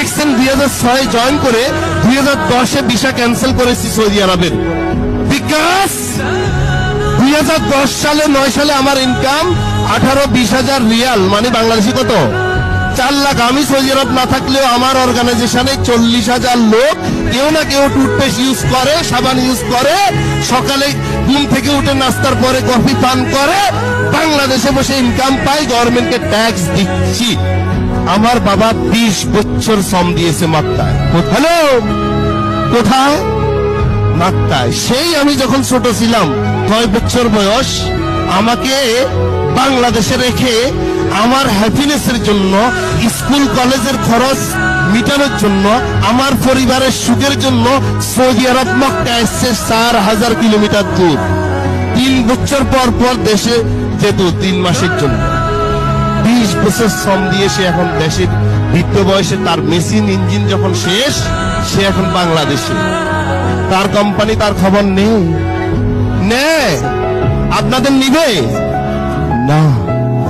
দেখছেন 2006 জয়েন করে 2010-এ visa cancel করেছি সৌদি আরবের। বিকাশ 2010 সালে 9 সালে আমার ইনকাম 18-20 হাজার রিয়াল, মানে বাংলাদেশি কত 4 লাখ। আমি সৌদি আরব না থাকলেও আমার অর্গানাইজেশনে 40,000 লোক কেউ না কেউ টুথপেস্ট ইউজ করে, সাবান ইউজ করে, সকালে ঘুম থেকে উঠে নাস্তার পরে কফি পান করে, বাংলাদেশে বসে ইনকাম পাই, গভর্নমেন্টকে ট্যাক্স দিচ্ছি। আমার বাবা 20 বছর শ্রম দিয়েছে মাত্রায়। হ্যালো, কোথায়? মাত্রায়। সেই আমি যখন ছোট ছিলাম 9 বছর বয়স, আমাকে বাংলাদেশে রেখে আমার হ্যাপিনেসের জন্য, স্কুল কলেজের খরচ মিটানোর জন্য, আমার পরিবারের সুখের জন্য সৌদি আরব মক্কা এসছে 4000 কিলোমিটার দূর। 3 বছর পর পর দেশে যেত 3 মাসের জন্য। 20 বছর শ্রম দিয়ে সে এখন দেশের বৃদ্ধ বয়সে, তার মেশিন ইঞ্জিন যখন শেষ, সে এখন বাংলাদেশে। তার কোম্পানি তার খবর নেই। আপনাদের নিবে না।